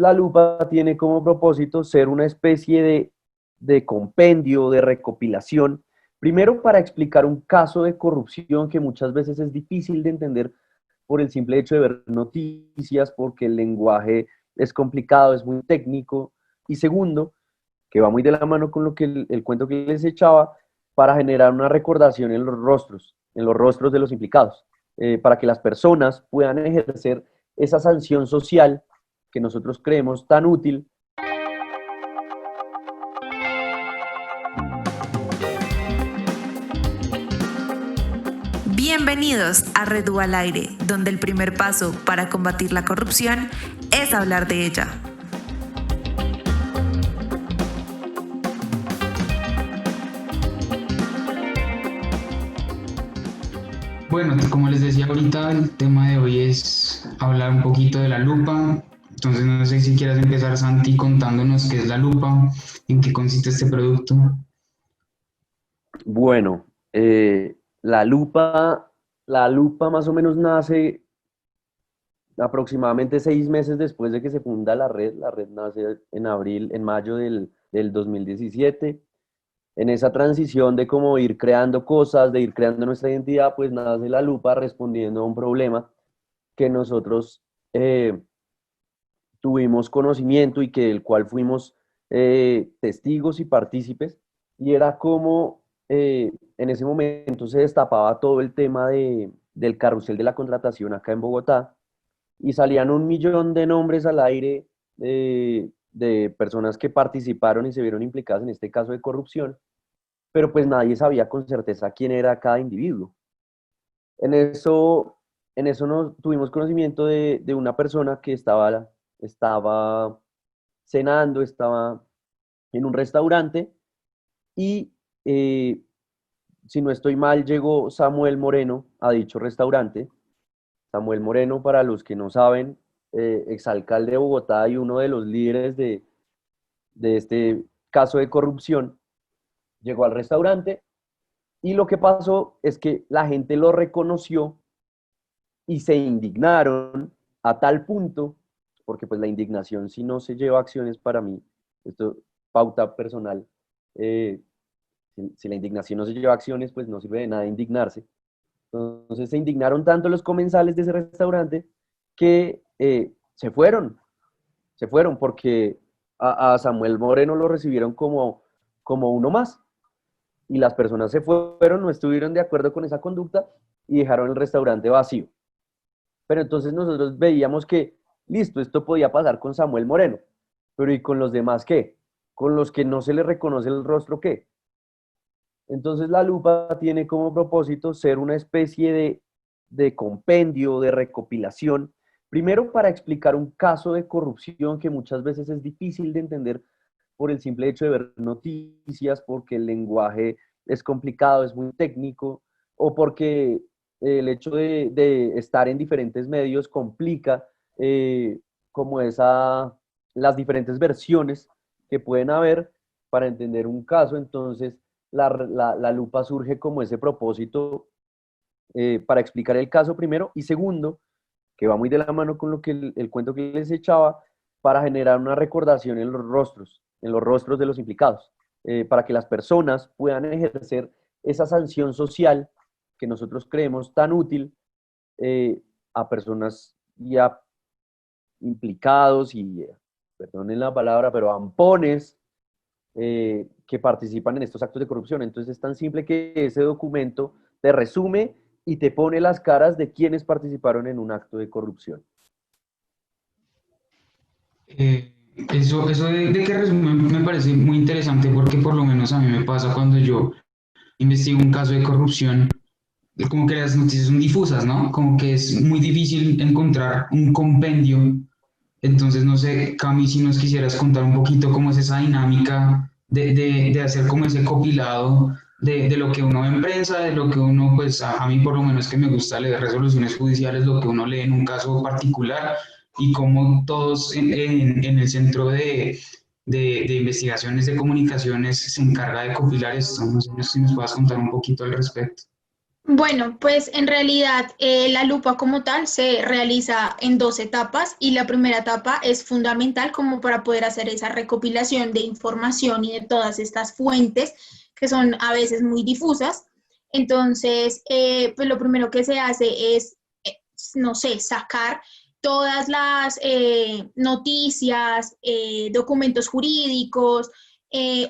La lupa tiene como propósito ser una especie de compendio, de recopilación, primero para explicar un caso de corrupción que muchas veces es difícil de entender por el simple hecho de ver noticias, porque el lenguaje es complicado, es muy técnico, y segundo, que va muy de la mano con lo que el cuento que les echaba, para generar una recordación en los rostros de los implicados, para que las personas puedan ejercer esa sanción social que nosotros creemos tan útil. Bienvenidos a Redu al Aire, donde el primer paso para combatir la corrupción es hablar de ella. Bueno, como les decía ahorita, el tema de hoy es hablar un poquito de la lupa. Entonces, no sé si quieras empezar, Santi, contándonos qué es la lupa, en qué consiste este producto. Bueno, eh, la lupa, la lupa más o menos nace aproximadamente 6 meses después de que se funda la red. La red nace en mayo del 2017. En esa transición de cómo ir creando cosas, de ir creando nuestra identidad, pues nace la lupa respondiendo a un problema que nosotros tuvimos conocimiento y que del cual fuimos testigos y partícipes, y era como en ese momento se destapaba todo el tema del carrusel de la contratación acá en Bogotá, y salían 1 millón de nombres al aire de personas que participaron y se vieron implicadas en este caso de corrupción, pero pues nadie sabía con certeza quién era cada individuo. En eso, en eso nos tuvimos conocimiento de una persona que estaba cenando, estaba en un restaurante y, si no estoy mal, llegó Samuel Moreno a dicho restaurante. Samuel Moreno, para los que no saben, exalcalde de Bogotá y uno de los líderes de este caso de corrupción, llegó al restaurante y lo que pasó es que la gente lo reconoció y se indignaron a tal punto, porque pues la indignación si no se lleva a acciones para mí, esto pauta personal, eh, si la indignación no se lleva a acciones, pues no sirve de nada indignarse. Entonces se indignaron tanto los comensales de ese restaurante que se fueron porque a Samuel Moreno lo recibieron como uno más. Y las personas se fueron, no estuvieron de acuerdo con esa conducta y dejaron el restaurante vacío. Pero entonces nosotros veíamos que, listo, esto podía pasar con Samuel Moreno, pero ¿y con los demás qué? ¿Con los que no se les reconoce el rostro qué? Entonces la lupa tiene como propósito ser una especie de compendio, de recopilación, primero para explicar un caso de corrupción que muchas veces es difícil de entender por el simple hecho de ver noticias, porque el lenguaje es complicado, es muy técnico, o porque el hecho de estar en diferentes medios complica como las diferentes versiones que pueden haber para entender un caso. Entonces, la lupa surge como ese propósito, para explicar el caso primero, y segundo, que va muy de la mano con lo que el cuento que les echaba, para generar una recordación en los rostros de los implicados, para que las personas puedan ejercer esa sanción social que nosotros creemos tan útil, eh, a personas y a implicados y, perdonen la palabra, pero ampones que participan en estos actos de corrupción. Entonces es tan simple que ese documento te resume y te pone las caras de quienes participaron en un acto de corrupción. Eso de que resumen me parece muy interesante porque por lo menos a mí me pasa cuando yo investigo un caso de corrupción, como que las noticias son difusas, ¿no? Como que es muy difícil encontrar un compendio. Entonces, no sé, Cami, si nos quisieras contar un poquito cómo es esa dinámica de hacer como ese compilado de lo que uno ve en prensa, de lo que uno, pues a mí por lo menos que me gusta leer resoluciones judiciales, lo que uno lee en un caso particular y cómo todos en el centro de investigaciones de comunicaciones se encarga de compilar esto. No sé si nos puedas contar un poquito al respecto. Bueno, pues en realidad la lupa como tal se realiza en dos etapas y la primera etapa es fundamental como para poder hacer esa recopilación de información y de todas estas fuentes que son a veces muy difusas. Entonces, pues lo primero que se hace es, no sé, sacar todas las noticias, documentos jurídicos,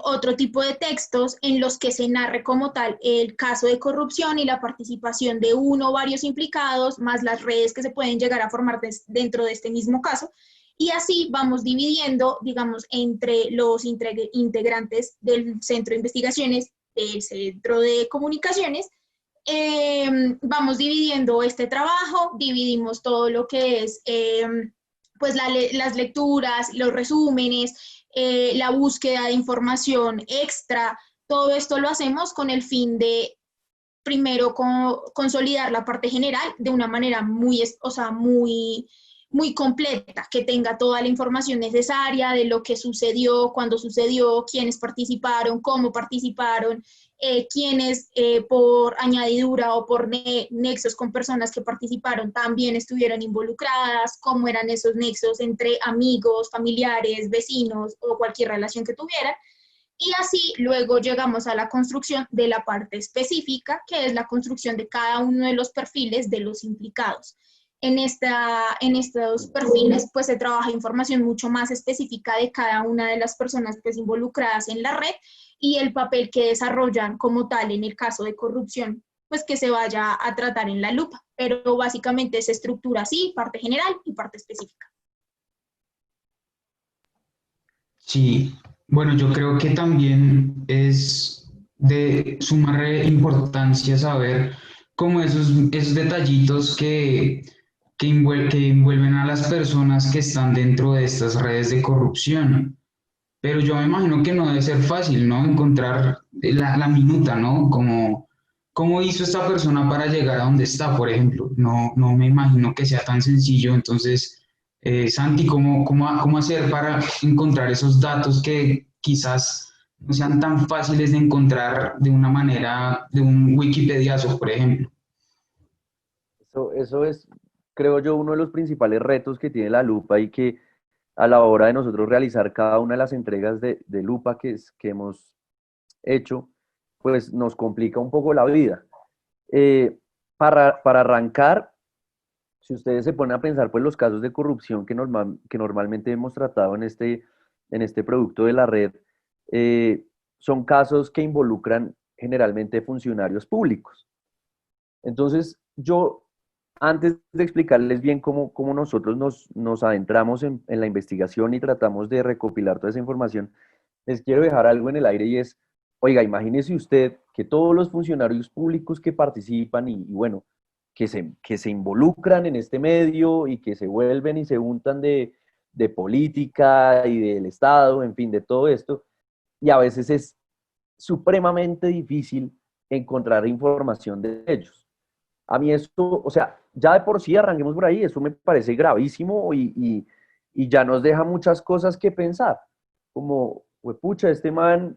otro tipo de textos en los que se narre como tal el caso de corrupción y la participación de uno o varios implicados, más las redes que se pueden llegar a formar dentro de este mismo caso. Y así vamos dividiendo, digamos, entre los integrantes del centro de investigaciones, del centro de comunicaciones, vamos dividiendo este trabajo, dividimos todo lo que es pues las lecturas, los resúmenes, la búsqueda de información extra, todo esto lo hacemos con el fin de primero consolidar la parte general de una manera muy, o sea, muy completa, que tenga toda la información necesaria de lo que sucedió, cuándo sucedió, quiénes participaron, cómo participaron, quiénes por añadidura o por nexos con personas que participaron también estuvieron involucradas, cómo eran esos nexos entre amigos, familiares, vecinos o cualquier relación que tuvieran. Y así luego llegamos a la construcción de la parte específica, que es la construcción de cada uno de los perfiles de los implicados. En estos perfiles, pues se trabaja información mucho más específica de cada una de las personas pues, involucradas en la red y el papel que desarrollan como tal en el caso de corrupción, pues que se vaya a tratar en la lupa. Pero básicamente se estructura así, parte general y parte específica. Sí, bueno, yo creo que también es de suma importancia saber cómo esos detallitos que envuelven a las personas que están dentro de estas redes de corrupción. Pero yo me imagino que no debe ser fácil, ¿no? Encontrar la minuta, ¿no? Como, ¿cómo hizo esta persona para llegar a donde está, por ejemplo? No, no me imagino que sea tan sencillo. Entonces, Santi, ¿cómo hacer para encontrar esos datos que quizás no sean tan fáciles de encontrar de una manera, de un Wikipediazo, por ejemplo? Eso es, creo yo, uno de los principales retos que tiene la lupa y que a la hora de nosotros realizar cada una de las entregas de lupa que hemos hecho, pues nos complica un poco la vida. Eh, para arrancar, si ustedes se ponen a pensar, pues los casos de corrupción que normalmente hemos tratado en este producto de la red, son casos que involucran generalmente funcionarios públicos. Entonces, yo, antes de explicarles bien cómo nosotros nos adentramos en la investigación y tratamos de recopilar toda esa información, les quiero dejar algo en el aire y es, oiga, imagínese usted que todos los funcionarios públicos que participan y bueno, que se involucran en este medio y que se vuelven y se untan de política y del Estado, en fin, de todo esto, y a veces es supremamente difícil encontrar información de ellos. A mí esto, o sea, ya de por sí arranquemos por ahí, eso me parece gravísimo y ya nos deja muchas cosas que pensar, como, pues pucha, este man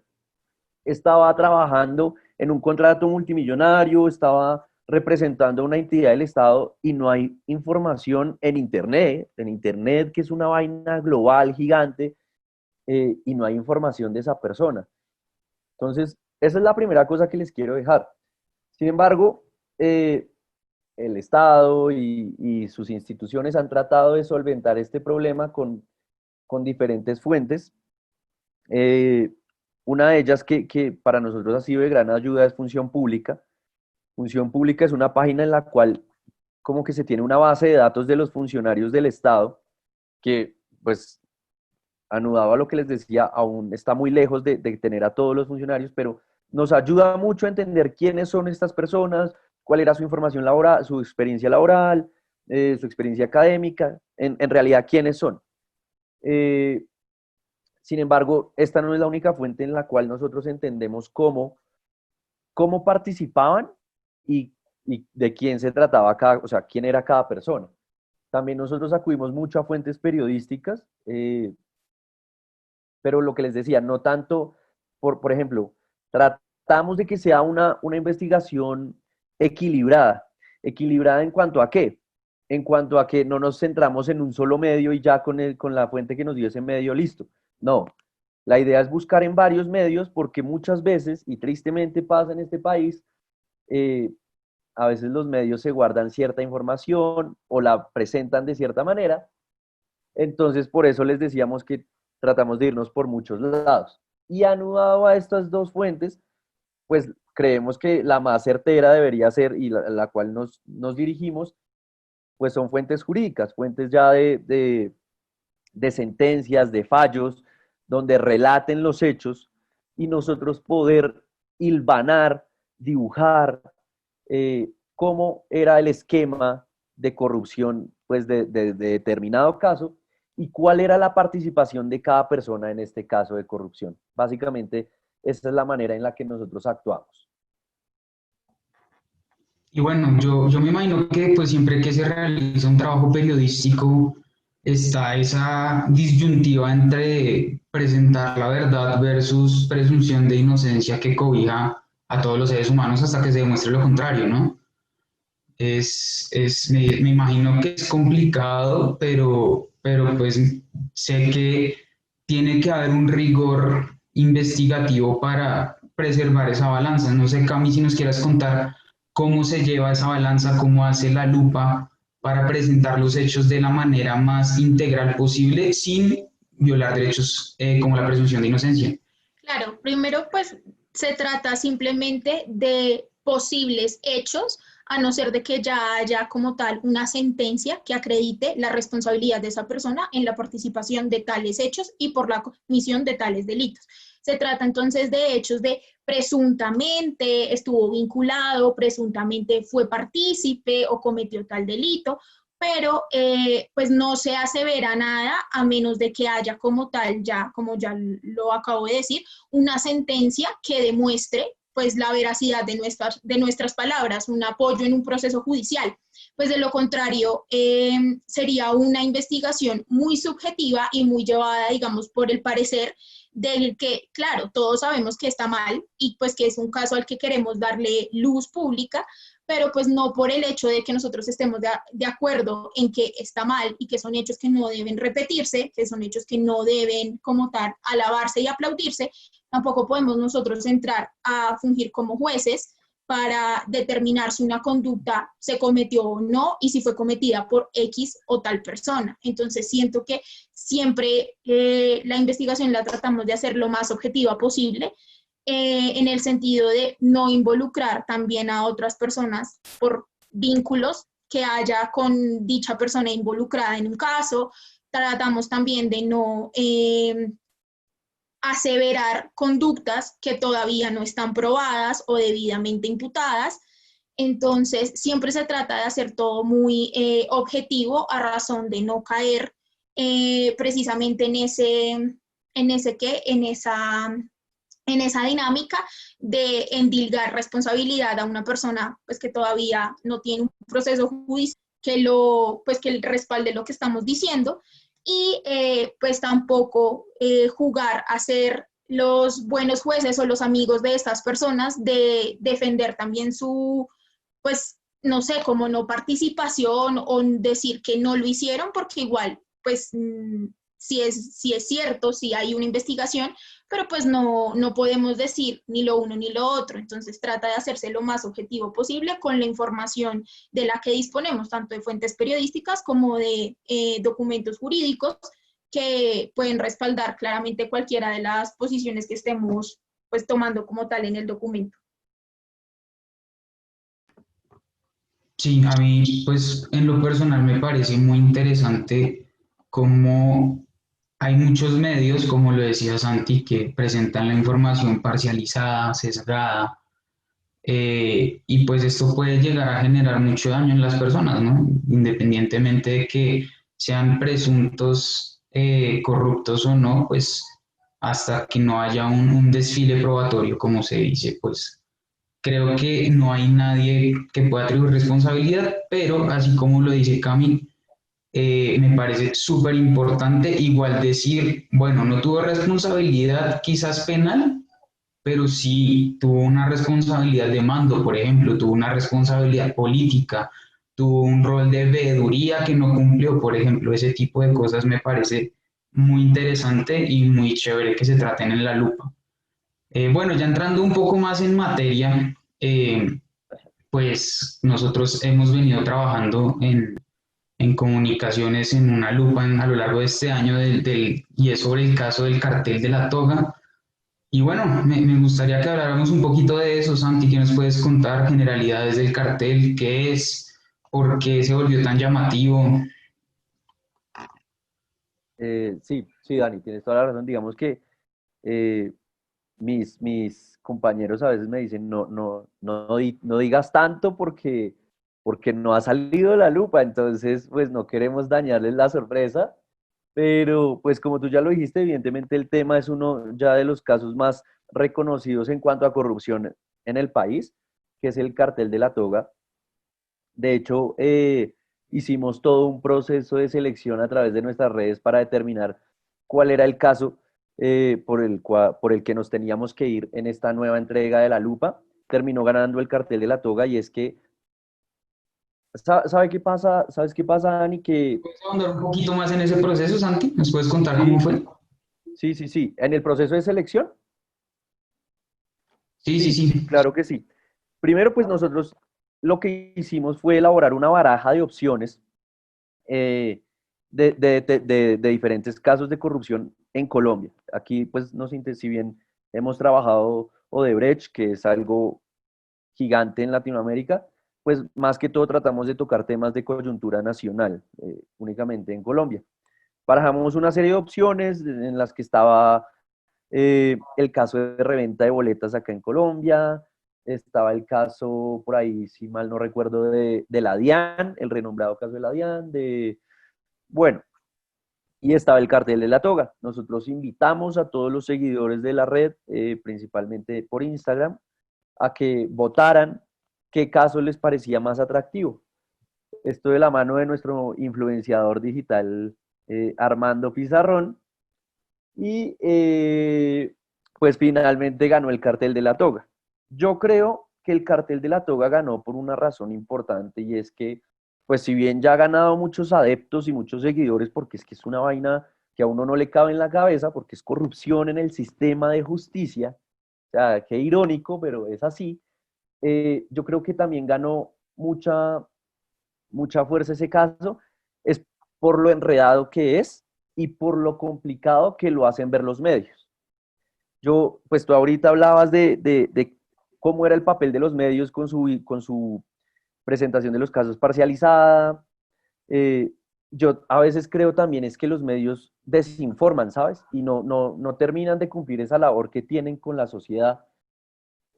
estaba trabajando en un contrato multimillonario, estaba representando a una entidad del Estado y no hay información en Internet que es una vaina global gigante, y no hay información de esa persona. Entonces, esa es la primera cosa que les quiero dejar. Sin embargo, el Estado y sus instituciones han tratado de solventar este problema con diferentes fuentes. Eh, una de ellas que para nosotros ha sido de gran ayuda es Función Pública. Función Pública es una página en la cual como que se tiene una base de datos de los funcionarios del Estado que, pues, anudado a lo que les decía, aún está muy lejos de tener a todos los funcionarios, pero nos ayuda mucho a entender quiénes son estas personas, cuál era su información laboral, su experiencia laboral, su experiencia académica, en realidad quiénes son. Eh, Sin embargo, esta no es la única fuente en la cual nosotros entendemos cómo participaban y de quién se trataba cada, o sea, quién era cada persona. También nosotros acudimos mucho a fuentes periodísticas, pero lo que les decía, no tanto, por ejemplo, tratamos de que sea una investigación equilibrada. ¿Equilibrada en cuanto a qué? En cuanto a que no nos centramos en un solo medio y ya con la fuente que nos dio ese medio, listo. No, la idea es buscar en varios medios porque muchas veces, y tristemente pasa en este país, a veces los medios se guardan cierta información o la presentan de cierta manera. Entonces, por eso les decíamos que tratamos de irnos por muchos lados. Y anudado a estas dos fuentes, pues creemos que la más certera debería ser, y la cual nos dirigimos, pues son fuentes jurídicas, fuentes ya de sentencias, de fallos, donde relaten los hechos y nosotros poder hilvanar, dibujar cómo era el esquema de corrupción pues de determinado caso y cuál era la participación de cada persona en este caso de corrupción. Básicamente, esa es la manera en la que nosotros actuamos. Y bueno, yo me imagino que pues siempre que se realiza un trabajo periodístico está esa disyuntiva entre presentar la verdad versus presunción de inocencia que cobija a todos los seres humanos hasta que se demuestre lo contrario, ¿no? Me imagino que es complicado, pero pues sé que tiene que haber un rigor investigativo para preservar esa balanza. No sé, Cami, si nos quieras contar cómo se lleva esa balanza, cómo hace la lupa para presentar los hechos de la manera más integral posible sin violar derechos como la presunción de inocencia. Claro, primero pues se trata simplemente de posibles hechos, a no ser de que ya haya como tal una sentencia que acredite la responsabilidad de esa persona en la participación de tales hechos y por la comisión de tales delitos. Se trata entonces de hechos de presuntamente estuvo vinculado, presuntamente fue partícipe o cometió tal delito, pero pues no se asevera nada a menos de que haya como tal, ya como ya lo acabo de decir, una sentencia que demuestre pues la veracidad de nuestras palabras, un apoyo en un proceso judicial. Pues de lo contrario, sería una investigación muy subjetiva y muy llevada, digamos, por el parecer del que, claro, todos sabemos que está mal y pues que es un caso al que queremos darle luz pública, pero pues no por el hecho de que nosotros estemos de acuerdo en que está mal y que son hechos que no deben repetirse, que son hechos que no deben como tal alabarse y aplaudirse, tampoco podemos nosotros entrar a fungir como jueces para determinar si una conducta se cometió o no y si fue cometida por X o tal persona. Entonces siento que siempre la investigación la tratamos de hacer lo más objetiva posible, en el sentido de no involucrar también a otras personas por vínculos que haya con dicha persona involucrada en un caso. Tratamos también de no aseverar conductas que todavía no están probadas o debidamente imputadas. Entonces, siempre se trata de hacer todo muy objetivo a razón de no caer precisamente en esa dinámica de endilgar responsabilidad a una persona pues, que todavía no tiene un proceso judicial que respalde lo que estamos diciendo, y pues tampoco jugar a ser los buenos jueces o los amigos de estas personas, de defender también su, pues, no sé, como no participación o decir que no lo hicieron, porque igual, pues, si es cierto, si hay una investigación, pero pues no podemos decir ni lo uno ni lo otro. Entonces trata de hacerse lo más objetivo posible con la información de la que disponemos, tanto de fuentes periodísticas como de documentos jurídicos que pueden respaldar claramente cualquiera de las posiciones que estemos pues tomando como tal en el documento. Sí, a mí pues en lo personal me parece muy interesante cómo hay muchos medios, como lo decía Santi, que presentan la información parcializada, sesgada, y pues esto puede llegar a generar mucho daño en las personas, ¿no? Independientemente de que sean presuntos corruptos o no, pues hasta que no haya un desfile probatorio, como se dice, pues creo que no hay nadie que pueda atribuir responsabilidad, pero así como lo dice Cami, me parece súper importante igual decir, bueno, no tuvo responsabilidad quizás penal, pero sí tuvo una responsabilidad de mando, por ejemplo, tuvo una responsabilidad política, tuvo un rol de veeduría que no cumplió, por ejemplo, ese tipo de cosas me parece muy interesante y muy chévere que se traten en la lupa. Bueno, ya entrando un poco más en materia, pues nosotros hemos venido trabajando en comunicaciones en una lupa a lo largo de este año y es sobre el caso del cartel de la toga. Y bueno, me gustaría que habláramos un poquito de eso, Santi, ¿qué nos puedes contar? Generalidades del cartel, qué es, por qué se volvió tan llamativo. Sí, sí, Dani, tienes toda la razón. Digamos que eh, mis compañeros a veces me dicen, no digas tanto porque no ha salido la lupa, entonces pues no queremos dañarles la sorpresa, pero pues como tú ya lo dijiste, evidentemente el tema es uno ya de los casos más reconocidos en cuanto a corrupción en el país, que es el cartel de la toga. De hecho, hicimos todo un proceso de selección a través de nuestras redes para determinar cuál era el caso por el que nos teníamos que ir en esta nueva entrega de la lupa. Terminó ganando el cartel de la toga y es que, ¿sabe qué pasa? ¿Sabes qué pasa, Dani? Que ¿Puedes ahondar un poquito más en ese proceso, Santi? ¿Nos puedes contar cómo sí, fue? sí. En el proceso de selección, Sí, sí, sí, sí. claro que sí. Primero, pues nosotros lo que hicimos fue elaborar una baraja de opciones eh, de diferentes casos de corrupción en Colombia. Aquí, pues, si bien hemos trabajado Odebrecht, que es algo gigante en Latinoamérica, pues más que todo tratamos de tocar temas de coyuntura nacional, únicamente en Colombia. Barajamos una serie de opciones en las que estaba el caso de reventa de boletas acá en Colombia, estaba el caso por ahí, si mal no recuerdo, de la DIAN, el renombrado caso de la DIAN, bueno, y estaba el cartel de la toga. Nosotros invitamos a todos los seguidores de la red, principalmente por Instagram, a que votaran qué caso les parecía más atractivo. Esto de la mano de nuestro influenciador digital Armando Pizarrón. Y pues finalmente ganó el cartel de la toga. Yo creo que el cartel de la toga ganó por una razón importante y es que, pues si bien ya ha ganado muchos adeptos y muchos seguidores, porque es que es una vaina que a uno no le cabe en la cabeza, porque es corrupción en el sistema de justicia, o sea, qué irónico, pero es así, yo creo que también ganó mucha fuerza ese caso, es por lo enredado que es y por lo complicado que lo hacen ver los medios. Pues tú ahorita hablabas de cómo era el papel de los medios con su presentación de los casos parcializada. Yo a veces creo también es que los medios desinforman, ¿sabes? Y no terminan de cumplir esa labor que tienen con la sociedad.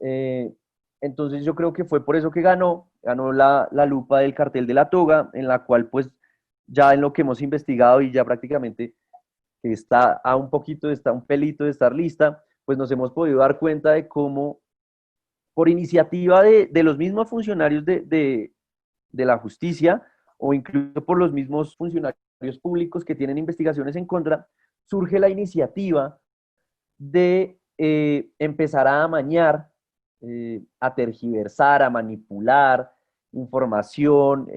Eh, entonces yo creo que fue por eso que ganó la lupa del cartel de la toga, en la cual pues ya en lo que hemos investigado y ya prácticamente está a un poquito, está un pelito de estar lista, pues nos hemos podido dar cuenta de cómo por iniciativa de los mismos funcionarios de la justicia o incluso por los mismos funcionarios públicos que tienen investigaciones en contra, surge la iniciativa de empezar a amañar, a tergiversar, a manipular información,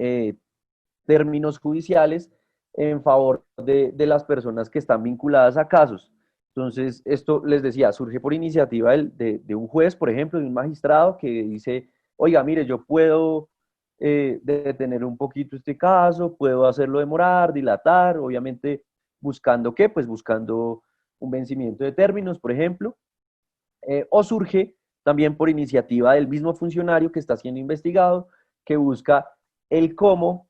términos judiciales en favor de las personas que están vinculadas a casos. Entonces, esto les decía, surge por iniciativa de un juez, por ejemplo, de un magistrado que dice, oiga, mire, yo puedo detener un poquito este caso, puedo hacerlo demorar, dilatar, obviamente buscando qué, pues buscando un vencimiento de términos, por ejemplo, o surge también por iniciativa del mismo funcionario que está siendo investigado, que busca el cómo,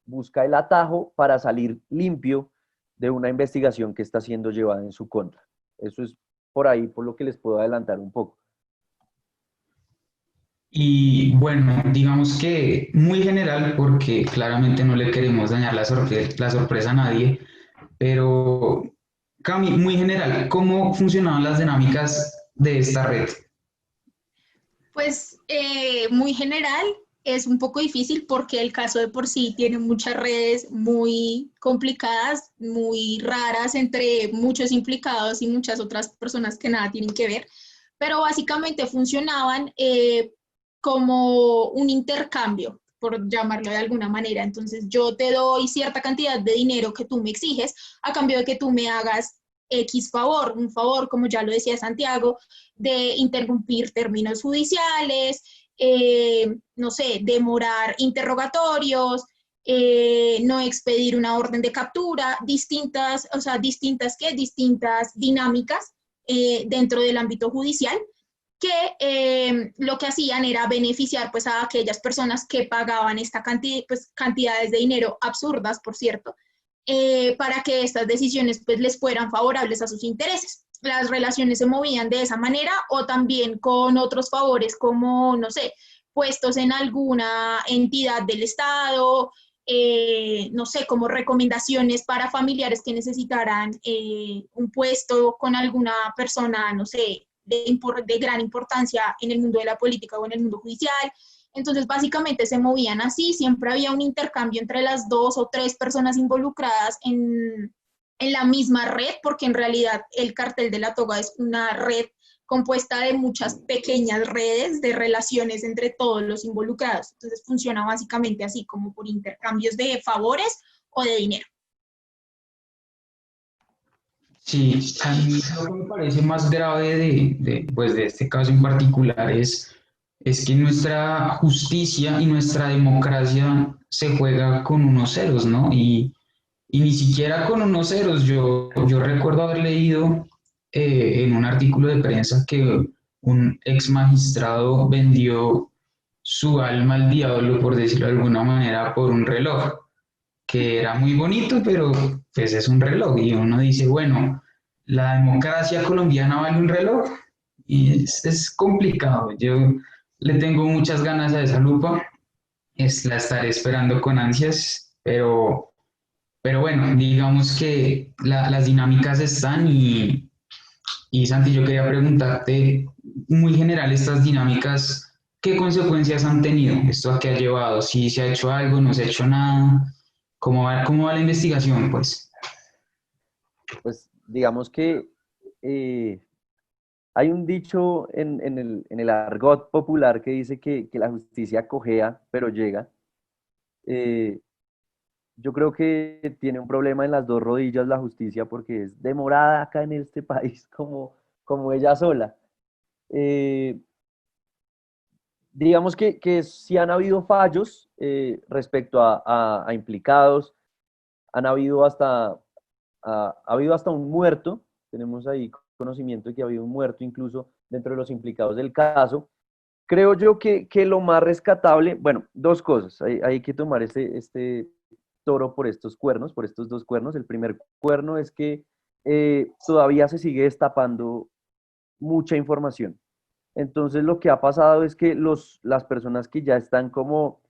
busca el atajo para salir limpio de una investigación que está siendo llevada en su contra. Eso es por ahí, por lo que les puedo adelantar un poco. Y bueno, digamos que muy general, porque claramente no le queremos dañar la sorpresa a nadie, pero Cami, muy general, ¿cómo funcionaban las dinámicas de esta red? Pues muy general, es un poco difícil porque el caso de por sí tiene muchas redes muy complicadas, muy raras entre muchos implicados y muchas otras personas que nada tienen que ver, pero básicamente funcionaban como un intercambio, por llamarlo de alguna manera. Entonces yo te doy cierta cantidad de dinero que tú me exiges a cambio de que tú me hagas X favor, un favor, como ya lo decía Santiago, de interrumpir términos judiciales, no sé, demorar interrogatorios, no expedir una orden de captura, distintas, o sea, distintas dinámicas dentro del ámbito judicial que lo que hacían era beneficiar pues a aquellas personas que pagaban esta cantidad, pues, cantidades de dinero absurdas, por cierto, para que estas decisiones pues les fueran favorables a sus intereses. Las relaciones se movían de esa manera o también con otros favores como, no sé, puestos en alguna entidad del Estado, no sé, como recomendaciones para familiares que necesitaran un puesto con alguna persona, no sé, de gran importancia en el mundo de la política o en el mundo judicial. Entonces, básicamente se movían así, siempre había un intercambio entre las 2 o 3 personas involucradas en la misma red, porque en realidad el cartel de la toga es una red compuesta de muchas pequeñas redes de relaciones entre todos los involucrados. Entonces funciona básicamente así, como por intercambios de favores o de dinero. Sí, a mí lo que me parece más grave pues de este caso en particular es que nuestra justicia y nuestra democracia se juega con unos ceros, ¿no? Y ni siquiera con unos ceros. Yo recuerdo haber leído en un artículo de prensa que un ex magistrado vendió su alma al diablo, por decirlo de alguna manera, por un reloj, que era muy bonito, pero pues es un reloj. Y uno dice, bueno, la democracia colombiana vale un reloj. Y es complicado. Yo le tengo muchas ganas a esa lupa. La estaré esperando con ansias, pero bueno, digamos que las dinámicas están y Santi, yo quería preguntarte, muy general, estas dinámicas, ¿qué consecuencias han tenido? ¿Esto a qué ha llevado? ¿Si se ha hecho algo, no se ha hecho nada? ¿Cómo va la investigación, pues? Pues digamos que eh, hay un dicho en el argot popular que dice que la justicia cojea, pero llega. Eh, yo creo que tiene un problema en las dos rodillas la justicia porque es demorada acá en este país como ella sola. Eh, digamos que sí han habido fallos respecto a implicados, han habido ha habido hasta un muerto, tenemos ahí conocimiento de que ha habido un muerto incluso dentro de los implicados del caso. Creo yo que lo más rescatable, bueno, dos cosas, hay que tomar este toro por estos cuernos, por estos dos cuernos. El primer cuerno es que todavía se sigue destapando mucha información. Entonces lo que ha pasado es que las personas que ya están como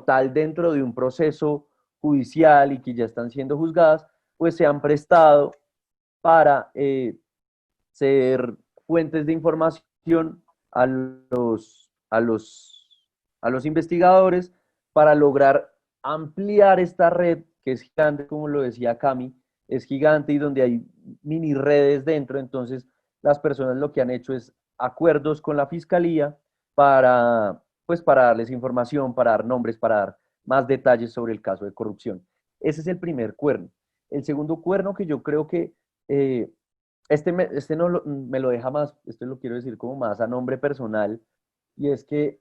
tal dentro de un proceso judicial y que ya están siendo juzgadas, pues se han prestado para ser fuentes de información a los investigadores para lograr ampliar esta red que es gigante, como lo decía Cami, es gigante y donde hay mini redes dentro. Entonces las personas lo que han hecho es acuerdos con la fiscalía pues para darles información, para dar nombres, para dar más detalles sobre el caso de corrupción. Ese es el primer cuerno. El segundo cuerno que yo creo que este no me lo deja más, esto lo quiero decir como más a nombre personal, y es que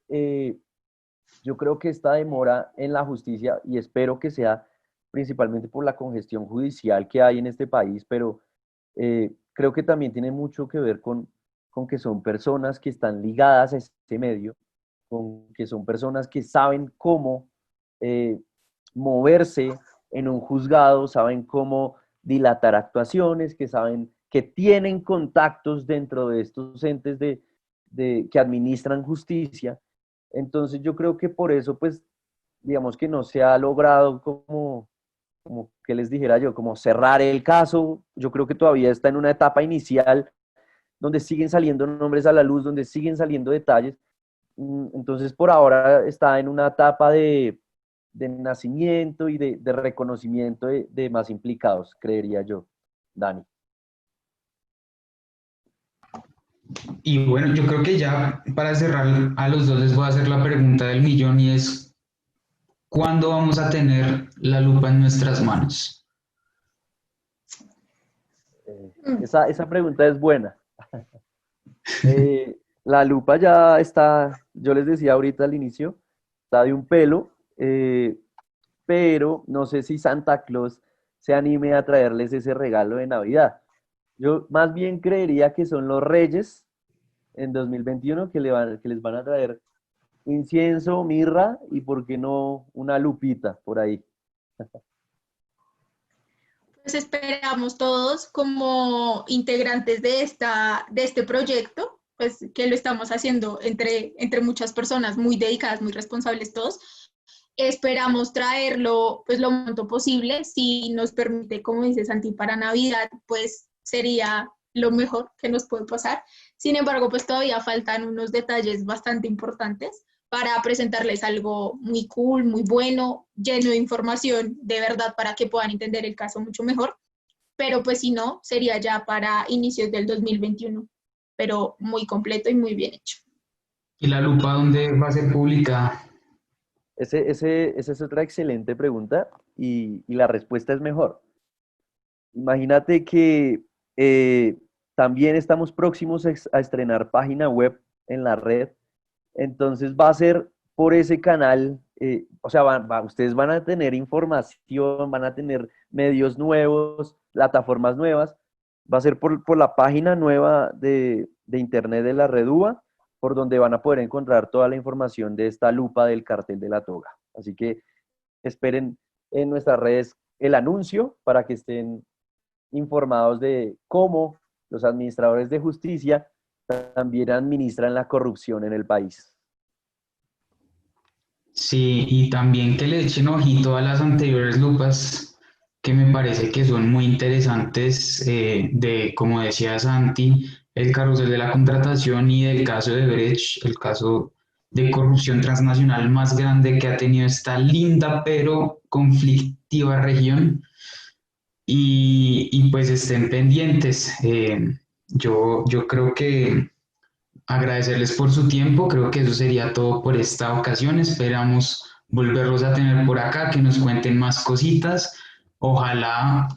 yo creo que esta demora en la justicia, y espero que sea principalmente por la congestión judicial que hay en este país, pero creo que también tiene mucho que ver con que son personas que están ligadas a este medio, con que son personas que saben cómo eh, moverse en un juzgado, saben cómo dilatar actuaciones, que saben que tienen contactos dentro de estos entes que administran justicia. Entonces yo creo que por eso, pues, digamos que no se ha logrado como que les dijera yo, como cerrar el caso. Yo creo que todavía está en una etapa inicial donde siguen saliendo nombres a la luz, donde siguen saliendo detalles, Entonces, por ahora está en una etapa de nacimiento y de reconocimiento de más implicados, creería yo, Dani. Y bueno, yo creo que ya para cerrar a los dos les voy a hacer la pregunta del millón y es, ¿cuándo vamos a tener la lupa en nuestras manos? Esa pregunta es buena. La lupa ya está, yo les decía ahorita al inicio, está de un pelo, pero no sé si Santa Claus se anime a traerles ese regalo de Navidad. Yo más bien creería que son los Reyes en 2021 que les van a traer incienso, mirra y, ¿por qué no, una lupita por ahí? Pues esperamos todos como integrantes de este proyecto, pues que lo estamos haciendo entre muchas personas muy dedicadas, muy responsables todos. Esperamos traerlo pues lo más pronto posible. Si nos permite, como dice Santi, para Navidad, pues sería lo mejor que nos puede pasar. Sin embargo, pues todavía faltan unos detalles bastante importantes para presentarles algo muy cool, muy bueno, lleno de información de verdad para que puedan entender el caso mucho mejor. Pero pues si no, sería ya para inicios del 2021, pero muy completo y muy bien hecho. ¿Y la lupa dónde va a ser publicada? Esa es otra excelente pregunta y la respuesta es mejor. Imagínate que también estamos próximos a estrenar página web en la red, entonces va a ser por ese canal, o sea, ustedes van a tener información, van a tener medios nuevos, plataformas nuevas, va a ser por la página nueva de internet de la Red UBA, por donde van a poder encontrar toda la información de esta lupa del cartel de la toga. Así que esperen en nuestras redes el anuncio para que estén informados de cómo los administradores de justicia también administran la corrupción en el país. Sí, y también que le echen ojito a las anteriores lupas, que me parece que son muy interesantes, como decía Santi, el carrusel de la contratación y del caso de Brecht, el caso de corrupción transnacional más grande que ha tenido esta linda pero conflictiva región. Y pues estén pendientes. Yo creo que agradecerles por su tiempo, creo que eso sería todo por esta ocasión. Esperamos volverlos a tener por acá, que nos cuenten más cositas. Ojalá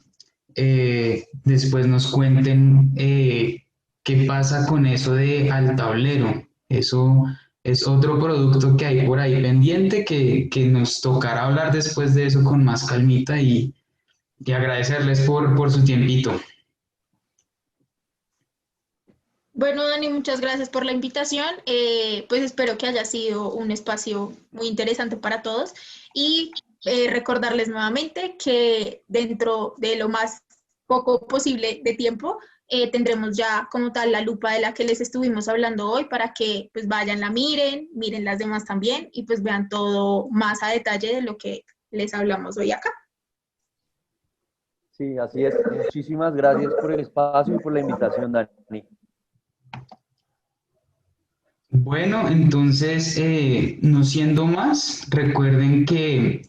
después nos cuenten qué pasa con eso de Al Tablero. Eso es otro producto que hay por ahí pendiente, que nos tocará hablar después de eso con más calmita y agradecerles por su tiempito. Bueno, Dani, muchas gracias por la invitación. Pues espero que haya sido un espacio muy interesante para todos y recordarles nuevamente que dentro de lo más poco posible de tiempo tendremos ya como tal la lupa de la que les estuvimos hablando hoy para que pues vayan, la miren las demás también y pues vean todo más a detalle de lo que les hablamos hoy acá. Sí, así es. Muchísimas gracias por el espacio y por la invitación, Dani. Bueno, entonces, no siendo más, recuerden que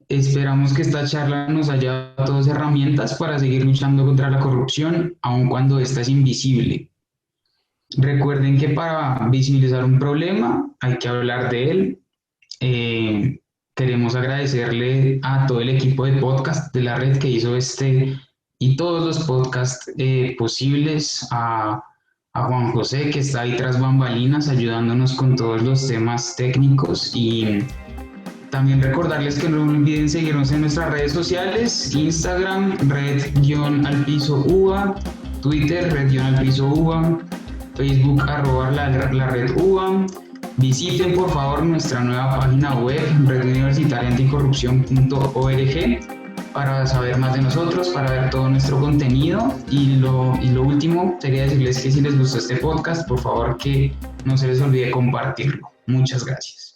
esperamos que esta charla nos haya dado todas herramientas para seguir luchando contra la corrupción, aun cuando ésta es invisible. Recuerden que para visibilizar un problema hay que hablar de él. Queremos agradecerle a todo el equipo de podcast de la red que hizo este y todos los podcasts posibles, a Juan José, que está ahí tras bambalinas ayudándonos con todos los temas técnicos, y también recordarles que no olviden seguirnos en nuestras redes sociales: Instagram, red_alpiso_uva, Twitter, red_alpiso_uva, Facebook, @la red UBA. Visiten por favor nuestra nueva página web, reduniversitariaanticorrupción.org, para saber más de nosotros, para ver todo nuestro contenido. Y lo último sería decirles que si les gustó este podcast, por favor que no se les olvide compartirlo. Muchas gracias.